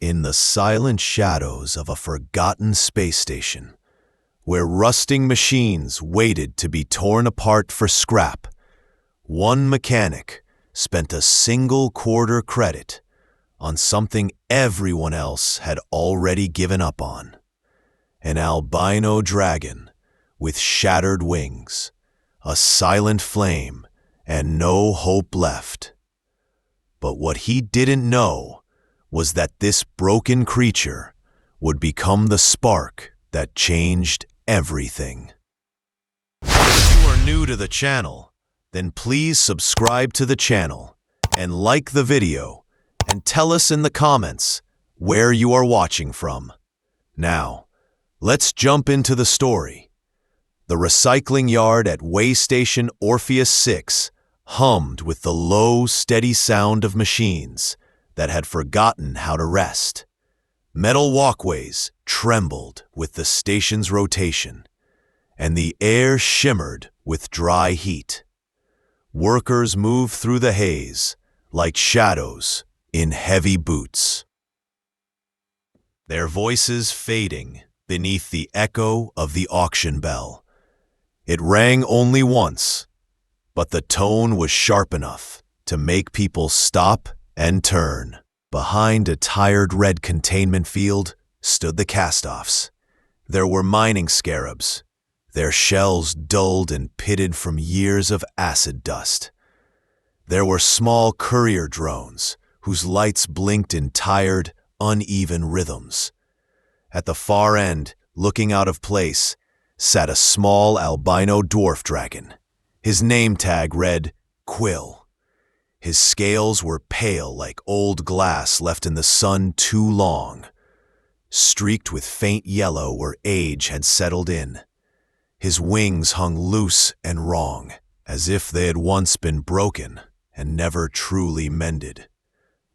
In the silent shadows of a forgotten space station, where rusting machines waited to be torn apart for scrap, one mechanic spent a single quarter credit on something everyone else had already given up on. An albino dragon with shattered wings, a silent flame, and no hope left. But what he didn't know was that this broken creature would become the spark that changed everything. If you are new to the channel, then please subscribe to the channel and like the video and tell us in the comments where you are watching from. Now, let's jump into the story. The recycling yard at way station Orpheus 6 hummed with the low, steady sound of machines that had forgotten how to rest. Metal walkways trembled with the station's rotation, and the air shimmered with dry heat. Workers moved through the haze like shadows in heavy boots, their voices fading beneath the echo of the auction bell. It rang only once, but the tone was sharp enough to make people stop and turn. Behind a tired red containment field stood the cast-offs. There were mining scarabs, their shells dulled and pitted from years of acid dust. There were small courier drones whose lights blinked in tired, uneven rhythms. At the far end, looking out of place, sat a small albino dwarf dragon. His name tag read Quill. His scales were pale like old glass left in the sun too long, streaked with faint yellow where age had settled in. His wings hung loose and wrong, as if they had once been broken and never truly mended.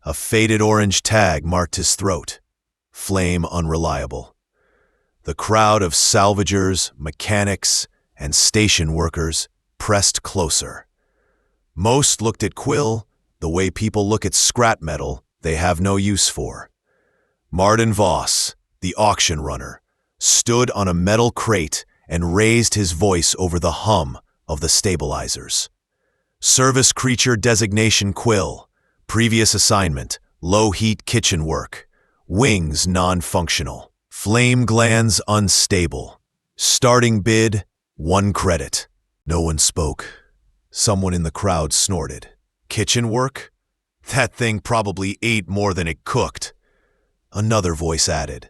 A faded orange tag marked his throat, Flame Unreliable. The crowd of salvagers, mechanics, and station workers pressed closer. Most looked at Quill the way people look at scrap metal they have no use for. Martin Voss, the auction runner, stood on a metal crate and raised his voice over the hum of the stabilizers. Service creature designation Quill. Previous assignment, low-heat kitchen work. Wings non-functional. Flame glands unstable. Starting bid, 1 credit. No one spoke. Someone in the crowd snorted. Kitchen work? That thing probably ate more than it cooked. Another voice added.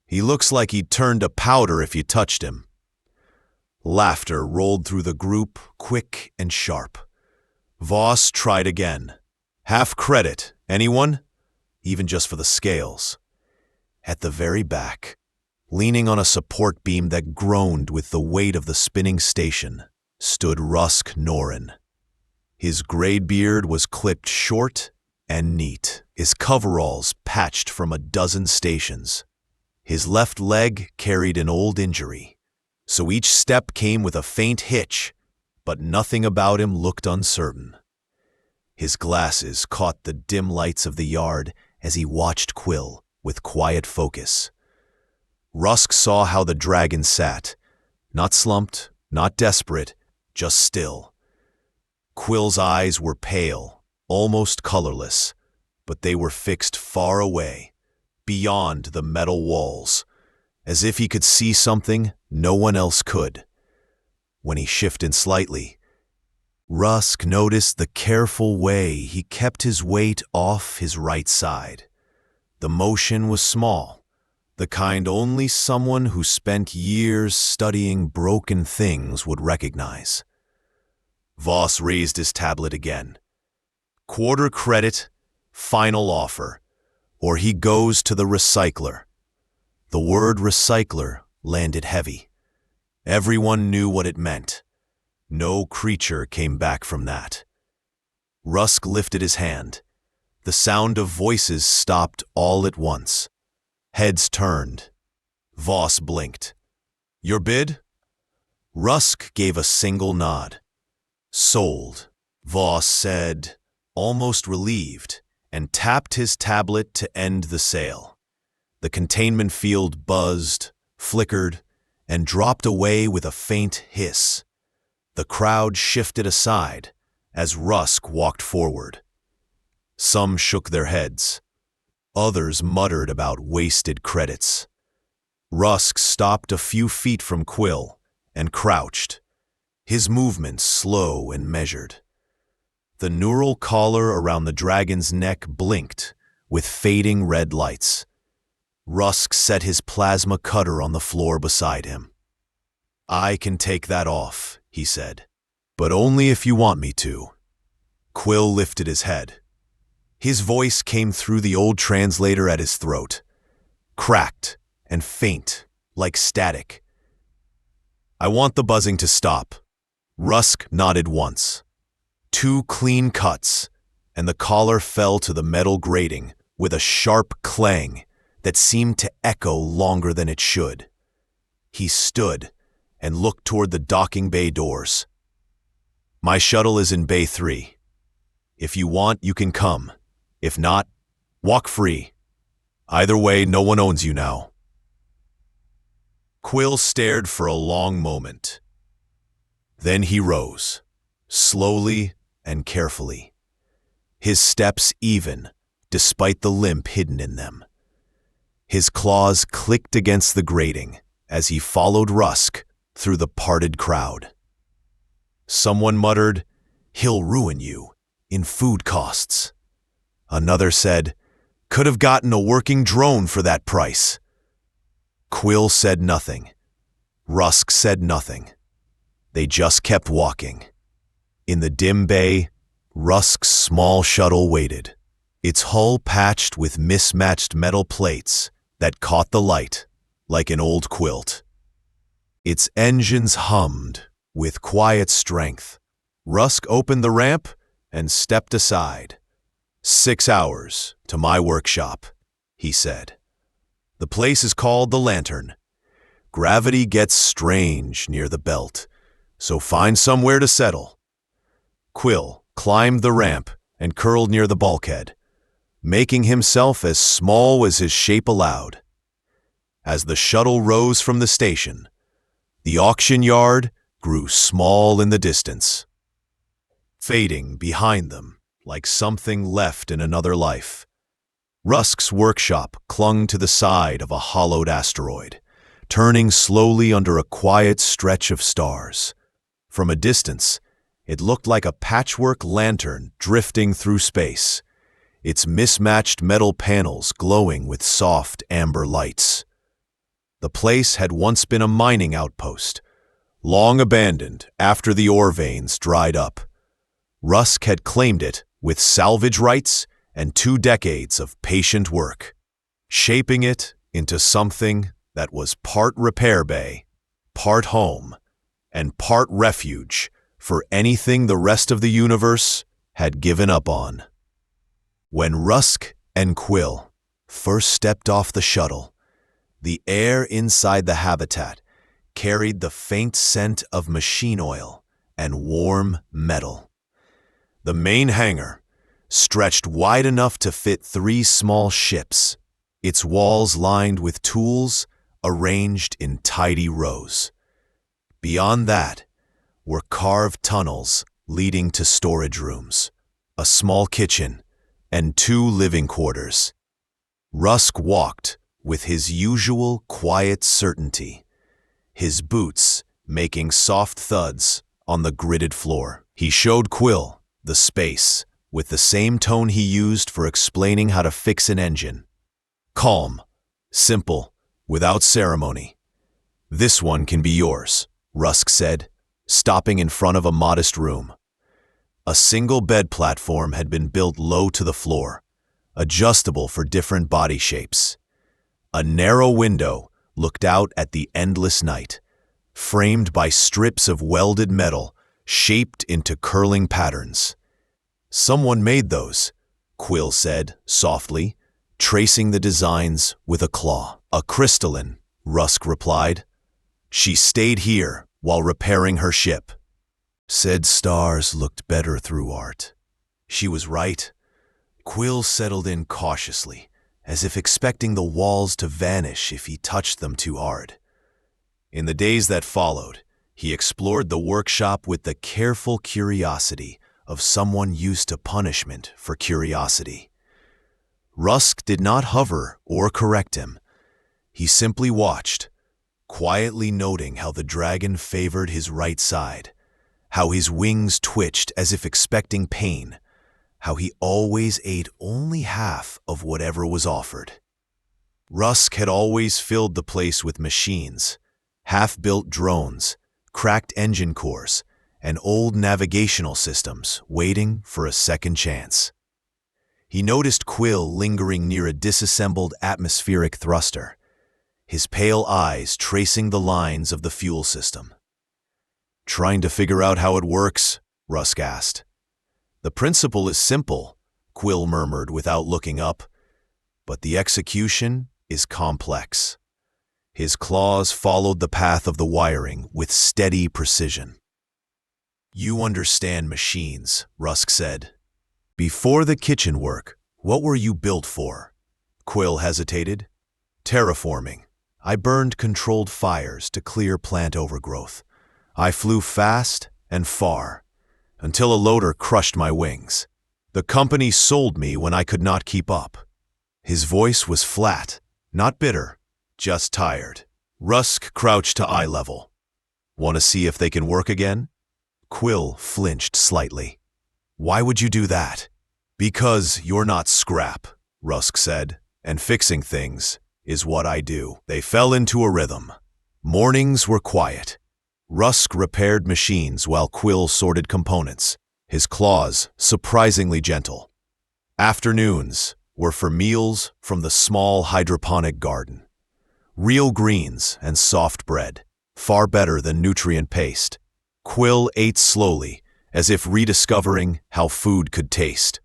He looks like he'd turn to powder if you touched him. Laughter rolled through the group, quick and sharp. Voss tried again. Half credit, anyone? Even just for the scales. At the very back, leaning on a support beam that groaned with the weight of the spinning station, stood Rusk Norin. His grayed beard was clipped short and neat, his coveralls patched from a dozen stations. His left leg carried an old injury, so each step came with a faint hitch, but nothing about him looked uncertain. His glasses caught the dim lights of the yard as he watched Quill with quiet focus. Rusk saw how the dragon sat, not slumped, not desperate, just still. Quill's eyes were pale, almost colorless, but they were fixed far away, beyond the metal walls, as if he could see something no one else could. When he shifted slightly, Rusk noticed the careful way he kept his weight off his right side. The motion was small, the kind only someone who spent years studying broken things would recognize. Voss raised his tablet again. Quarter credit, final offer, or he goes to the recycler. The word recycler landed heavy. Everyone knew what it meant. No creature came back from that. Rusk lifted his hand. The sound of voices stopped all at once. Heads turned. Voss blinked. Your bid? Rusk gave a single nod. Sold, Voss said, almost relieved, and tapped his tablet to end the sale. The containment field buzzed, flickered, and dropped away with a faint hiss. The crowd shifted aside as Rusk walked forward. Some shook their heads. Others muttered about wasted credits. Rusk stopped a few feet from Quill and crouched, his movements slow and measured. The neural collar around the dragon's neck blinked with fading red lights. Rusk set his plasma cutter on the floor beside him. "I can take that off," he said, "but only if you want me to." Quill lifted his head. His voice came through the old translator at his throat, cracked and faint, like static. "I want the buzzing to stop." Rusk nodded once. 2 clean cuts, and the collar fell to the metal grating with a sharp clang that seemed to echo longer than it should. He stood and looked toward the docking bay doors. "My shuttle is in Bay 3. If you want, you can come. If not, walk free. Either way, no one owns you now." Quill stared for a long moment. Then he rose, slowly and carefully, his steps even, despite the limp hidden in them. His claws clicked against the grating as he followed Rusk through the parted crowd. Someone muttered, "He'll ruin you in food costs." Another said, "Could have gotten a working drone for that price." Quill said nothing. Rusk said nothing. They just kept walking. In the dim bay, Rusk's small shuttle waited, its hull patched with mismatched metal plates that caught the light like an old quilt. Its engines hummed with quiet strength. Rusk opened the ramp and stepped aside. 6 hours to my workshop," he said. "The place is called the Lantern. Gravity gets strange near the belt, so find somewhere to settle." Quill climbed the ramp and curled near the bulkhead, making himself as small as his shape allowed. As the shuttle rose from the station, the auction yard grew small in the distance, fading behind them like something left in another life. Rusk's workshop clung to the side of a hollowed asteroid, turning slowly under a quiet stretch of stars. From a distance, it looked like a patchwork lantern drifting through space, its mismatched metal panels glowing with soft amber lights. The place had once been a mining outpost, long abandoned after the ore veins dried up. Rusk had claimed it with salvage rights and 2 decades of patient work, shaping it into something that was part repair bay, part home, and part refuge for anything the rest of the universe had given up on. When Rusk and Quill first stepped off the shuttle, the air inside the habitat carried the faint scent of machine oil and warm metal. The main hangar stretched wide enough to fit 3 small ships, its walls lined with tools arranged in tidy rows. Beyond that were carved tunnels leading to storage rooms, a small kitchen, and 2 living quarters. Rusk walked with his usual quiet certainty, his boots making soft thuds on the gridded floor. He showed Quill the space with the same tone he used for explaining how to fix an engine. Calm, simple, without ceremony. "This one can be yours," Rusk said, stopping in front of a modest room. A single bed platform had been built low to the floor, adjustable for different body shapes. A narrow window looked out at the endless night, framed by strips of welded metal shaped into curling patterns. "Someone made those," Quill said softly, tracing the designs with a claw. "A crystalline," Rusk replied. "She stayed here while repairing her ship. Said stars looked better through art." She was right. Quill settled in cautiously, as if expecting the walls to vanish if he touched them too hard. In the days that followed, he explored the workshop with the careful curiosity of someone used to punishment for curiosity. Rusk did not hover or correct him. He simply watched, quietly noting how the dragon favored his right side, how his wings twitched as if expecting pain, how he always ate only half of whatever was offered. Rusk had always filled the place with machines, half-built drones, cracked engine cores, and old navigational systems waiting for a second chance. He noticed Quill lingering near a disassembled atmospheric thruster, his pale eyes tracing the lines of the fuel system. "Trying to figure out how it works?" Rusk asked. "The principle is simple," Quill murmured without looking up, "but the execution is complex." His claws followed the path of the wiring with steady precision. "You understand machines," Rusk said. "Before the kitchen work, what were you built for?" Quill hesitated. "Terraforming. I burned controlled fires to clear plant overgrowth. I flew fast and far, until a loader crushed my wings. The company sold me when I could not keep up." His voice was flat, not bitter, just tired. Rusk crouched to eye level. "Want to see if they can work again?" Quill flinched slightly. "Why would you do that?" "Because you're not scrap," Rusk said, "and fixing things is what I do." They fell into a rhythm. Mornings were quiet. Rusk repaired machines while Quill sorted components, his claws surprisingly gentle. Afternoons were for meals from the small hydroponic garden. Real greens and soft bread, far better than nutrient paste. Quill ate slowly, as if rediscovering how food could taste.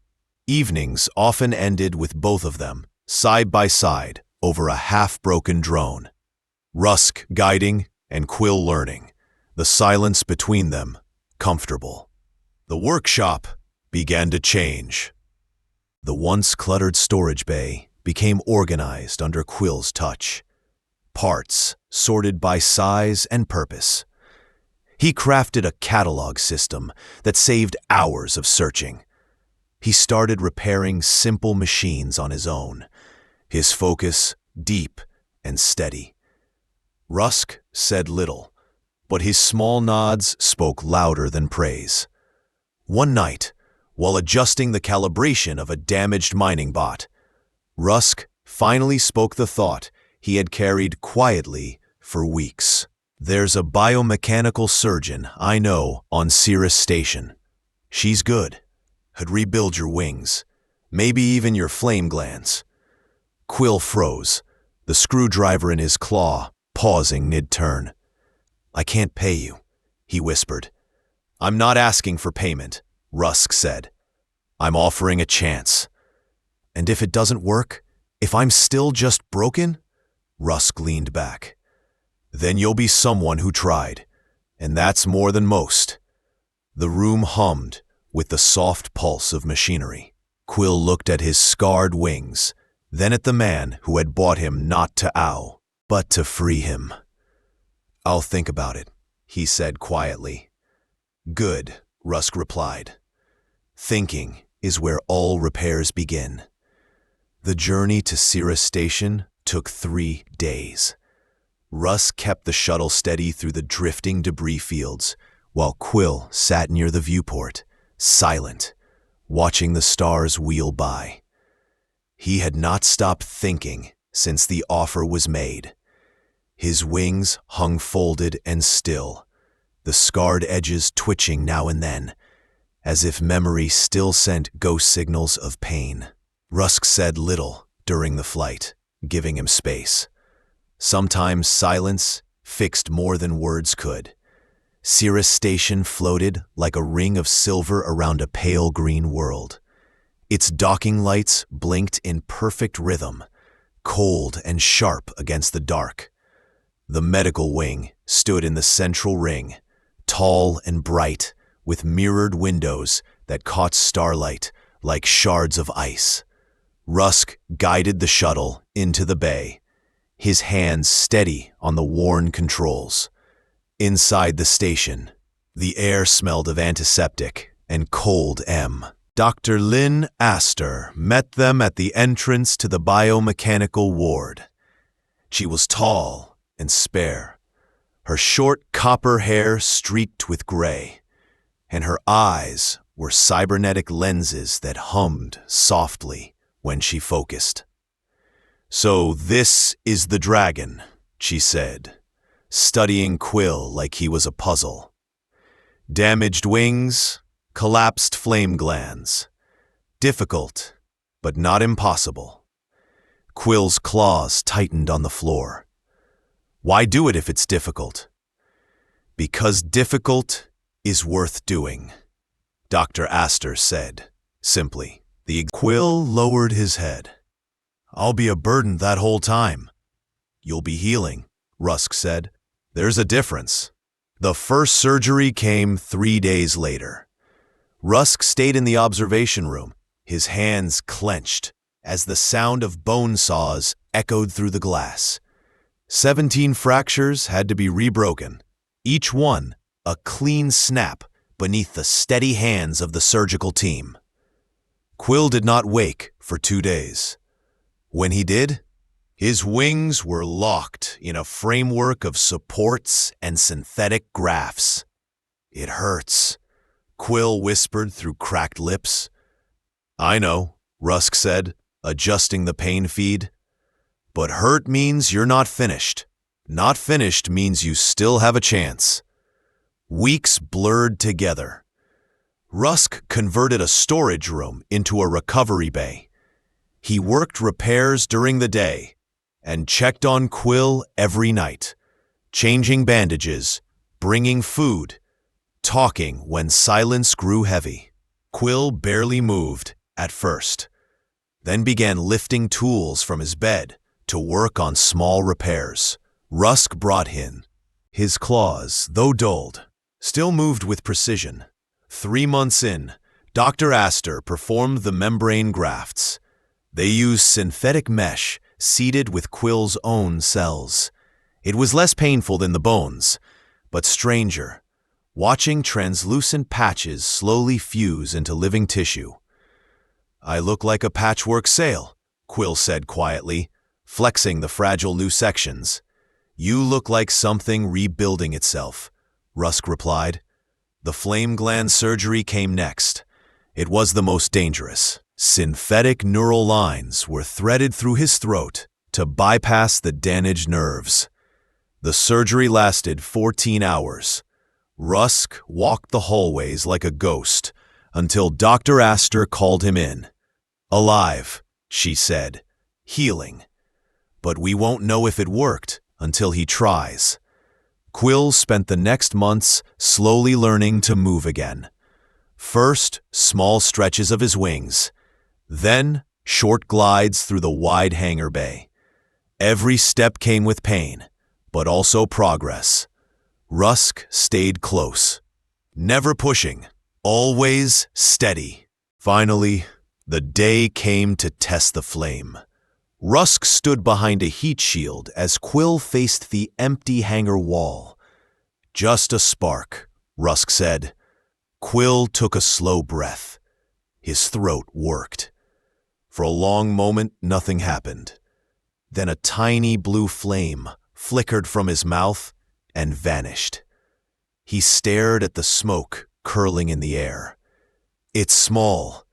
Evenings often ended with both of them, side by side, over a half-broken drone. Rusk guiding and Quill learning, the silence between them comfortable. The workshop began to change. The once cluttered storage bay became organized under Quill's touch. Parts sorted by size and purpose. He crafted a catalog system that saved hours of searching. He started repairing simple machines on his own, his focus deep and steady. Rusk said little, but his small nods spoke louder than praise. One night, while adjusting the calibration of a damaged mining bot, Rusk finally spoke the thought he had carried quietly for weeks. "There's a biomechanical surgeon I know on Cirrus Station. She's good. Could rebuild your wings, maybe even your flame glands." Quill froze, the screwdriver in his claw pausing mid-turn. "I can't pay you," he whispered. "I'm not asking for payment," Rusk said. "I'm offering a chance." "And if it doesn't work? If I'm still just broken?" Rusk leaned back. "Then you'll be someone who tried, and that's more than most." The room hummed with the soft pulse of machinery. Quill looked at his scarred wings, then at the man who had bought him not to ow, but to free him. "I'll think about it," he said quietly. "Good," Rusk replied. "Thinking is where all repairs begin." The journey to Cirrus Station took 3 days. Rusk kept the shuttle steady through the drifting debris fields, while Quill sat near the viewport, silent, watching the stars wheel by. He had not stopped thinking since the offer was made. His wings hung folded and still, the scarred edges twitching now and then, as if memory still sent ghost signals of pain. Rusk said little during the flight, giving him space. Sometimes silence fixed more than words could. Cirrus Station floated like a ring of silver around a pale green world. Its docking lights blinked in perfect rhythm, cold and sharp against the dark. The medical wing stood in the central ring, tall and bright, with mirrored windows that caught starlight like shards of ice. Rusk guided the shuttle into the bay, his hands steady on the worn controls. Inside the station, the air smelled of antiseptic and cold M. Dr. Lynn Astor met them at the entrance to the biomechanical ward. She was tall and spare, her short copper hair streaked with gray, and her eyes were cybernetic lenses that hummed softly when she focused. "So this is the dragon," she said, studying Quill like he was a puzzle. "Damaged wings, collapsed flame glands. Difficult, but not impossible." Quill's claws tightened on the floor. "Why do it if it's difficult?" "Because difficult is worth doing," Dr. Astor said, simply. Quill lowered his head. "I'll be a burden that whole time." "You'll be healing," Rusk said. "There's a difference." The first surgery came 3 days later. Rusk stayed in the observation room, his hands clenched, as the sound of bone saws echoed through the glass. 17 fractures had to be rebroken, each one a clean snap beneath the steady hands of the surgical team. Quill did not wake for 2 days. When he did, his wings were locked in a framework of supports and synthetic grafts. "It hurts," Quill whispered through cracked lips. "I know," Rusk said, adjusting the pain feed. "But hurt means you're not finished. Not finished means you still have a chance." Weeks blurred together. Rusk converted a storage room into a recovery bay. He worked repairs during the day and checked on Quill every night, changing bandages, bringing food, talking when silence grew heavy. Quill barely moved at first, then began lifting tools from his bed to work on small repairs. Rusk brought in. His claws, though dulled, still moved with precision. 3 months in, Dr. Astor performed the membrane grafts. They used synthetic mesh seeded with Quill's own cells. It was less painful than the bones, but stranger, watching translucent patches slowly fuse into living tissue. "I look like a patchwork sail," Quill said quietly, flexing the fragile new sections. "You look like something rebuilding itself," Rusk replied. The flame gland surgery came next. It was the most dangerous. Synthetic neural lines were threaded through his throat to bypass the damaged nerves. The surgery lasted 14 hours. Rusk walked the hallways like a ghost until Dr. Astor called him in. "Alive," she said, "healing. But we won't know if it worked until he tries." Quill spent the next months slowly learning to move again. First, small stretches of his wings, then short glides through the wide hangar bay. Every step came with pain, but also progress. Rusk stayed close, never pushing, always steady. Finally, the day came to test the flame. Rusk stood behind a heat shield as Quill faced the empty hangar wall. "Just a spark," Rusk said. Quill took a slow breath. His throat worked. For a long moment, nothing happened. Then a tiny blue flame flickered from his mouth and vanished. He stared at the smoke curling in the air. "It's small.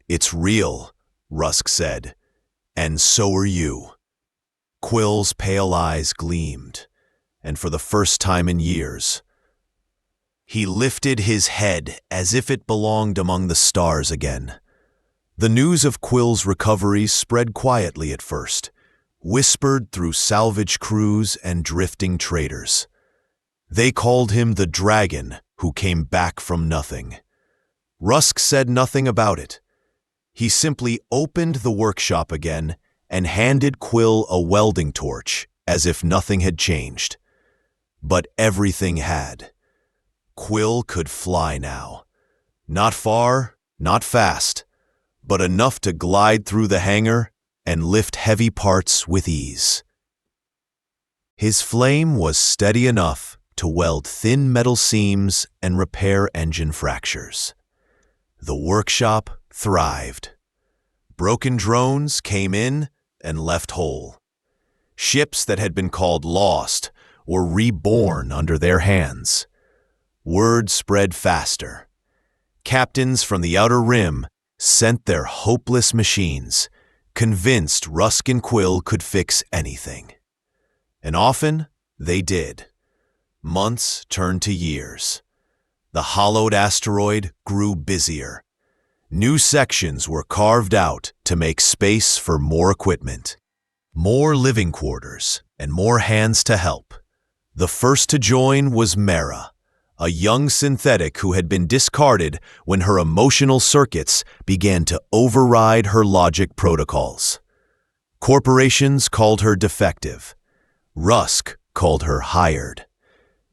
It's real," Rusk said. "And so are you." Quill's pale eyes gleamed, and for the first time in years, he lifted his head as if it belonged among the stars again. The news of Quill's recovery spread quietly at first, whispered through salvage crews and drifting traders. They called him the dragon who came back from nothing. Rusk said nothing about it. He simply opened the workshop again and handed Quill a welding torch as if nothing had changed. But everything had. Quill could fly now. Not far, not fast, but enough to glide through the hangar and lift heavy parts with ease. His flame was steady enough to weld thin metal seams and repair engine fractures. The workshop thrived. Broken drones came in and left whole. Ships that had been called lost were reborn under their hands. Word spread faster. Captains from the Outer Rim sent their hopeless machines, convinced Rusk and Quill could fix anything. And often, they did. Months turned to years. The hollowed asteroid grew busier. New sections were carved out to make space for more equipment. More living quarters and more hands to help. The first to join was Mara, a young synthetic who had been discarded when her emotional circuits began to override her logic protocols. Corporations called her defective. Rusk called her hired.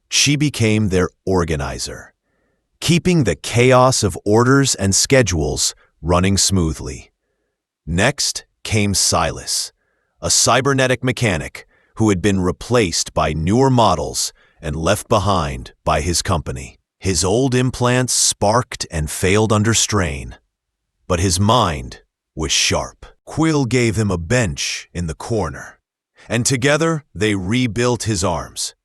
She became their organizer, keeping the chaos of orders and schedules running smoothly. Next came Silas, a cybernetic mechanic who had been replaced by newer models and left behind by his company. His old implants sparked and failed under strain, but his mind was sharp. Quill gave him a bench in the corner, and together they rebuilt his arms.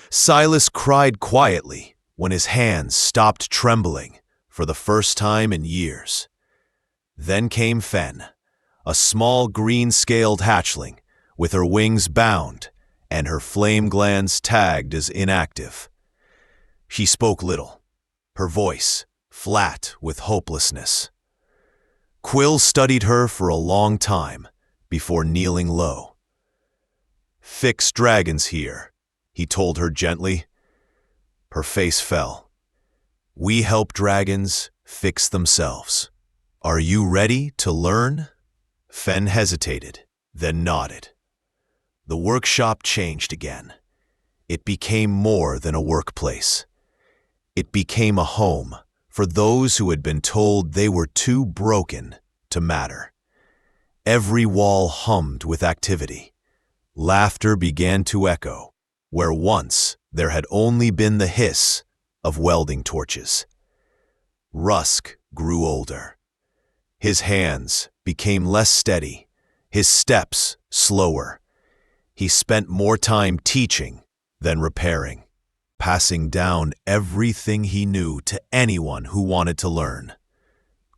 Silas cried quietly when his hands stopped trembling for the first time in years. Then came Fen, a small green-scaled hatchling with her wings bound and her flame glands tagged as inactive. She spoke little, her voice flat with hopelessness. Quill studied her for a long time before kneeling low. "Fix dragons here," he told her gently. Her face fell. "We help dragons fix themselves. Are you ready to learn?" Fen hesitated, then nodded. The workshop changed again. It became more than a workplace. It became a home for those who had been told they were too broken to matter. Every wall hummed with activity. Laughter began to echo, where once there had only been the hiss of welding torches. Rusk grew older. His hands became less steady, his steps slower. He spent more time teaching than repairing, passing down everything he knew to anyone who wanted to learn.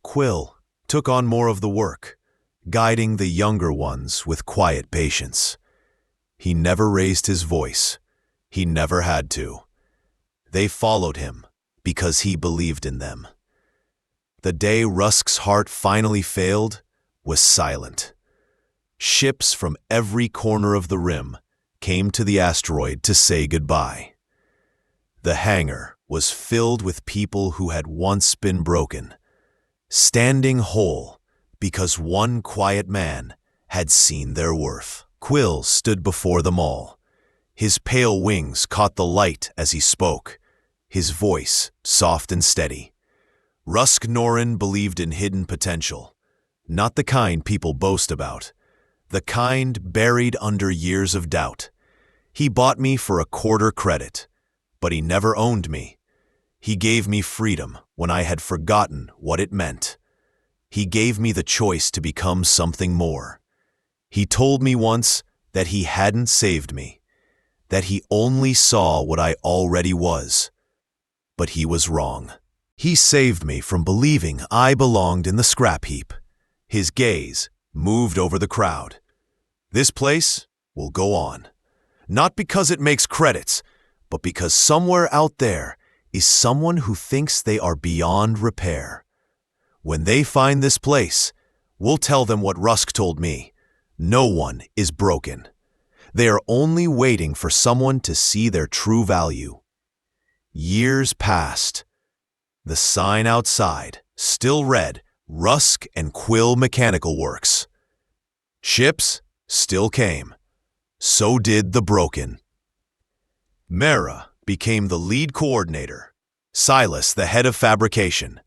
Quill took on more of the work, guiding the younger ones with quiet patience. He never raised his voice. He never had to. They followed him because he believed in them. The day Rusk's heart finally failed was silent. Ships from every corner of the rim came to the asteroid to say goodbye. The hangar was filled with people who had once been broken, standing whole because one quiet man had seen their worth. Quill stood before them all. His pale wings caught the light as he spoke, his voice soft and steady. Rusk Norrin believed in hidden potential, not the kind people boast about, the kind buried under years of doubt. He bought me for a quarter credit, but he never owned me. He gave me freedom when I had forgotten what it meant. He gave me the choice to become something more. He told me once that he hadn't saved me, that he only saw what I already was. But he was wrong. He saved me from believing I belonged in the scrap heap. His gaze moved over the crowd. This place will go on, not because it makes credits, but because somewhere out there is someone who thinks they are beyond repair. When they find this place, we'll tell them what Rusk told me. No one is broken. They are only waiting for someone to see their true value. Years passed. The sign outside still read Rusk and Quill Mechanical Works. Ships still came. So did the broken. Mara became the lead coordinator, Silas the head of fabrication,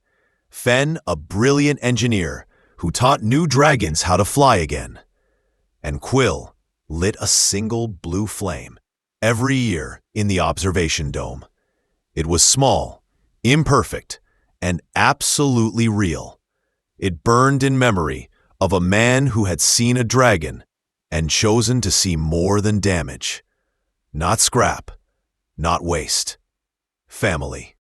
Fen a brilliant engineer who taught new dragons how to fly again. And Quill lit a single blue flame every year in the observation dome. It was small, imperfect, and absolutely real. It burned in memory of a man who had seen a dragon and chosen to see more than damage. Not scrap, not waste. Family.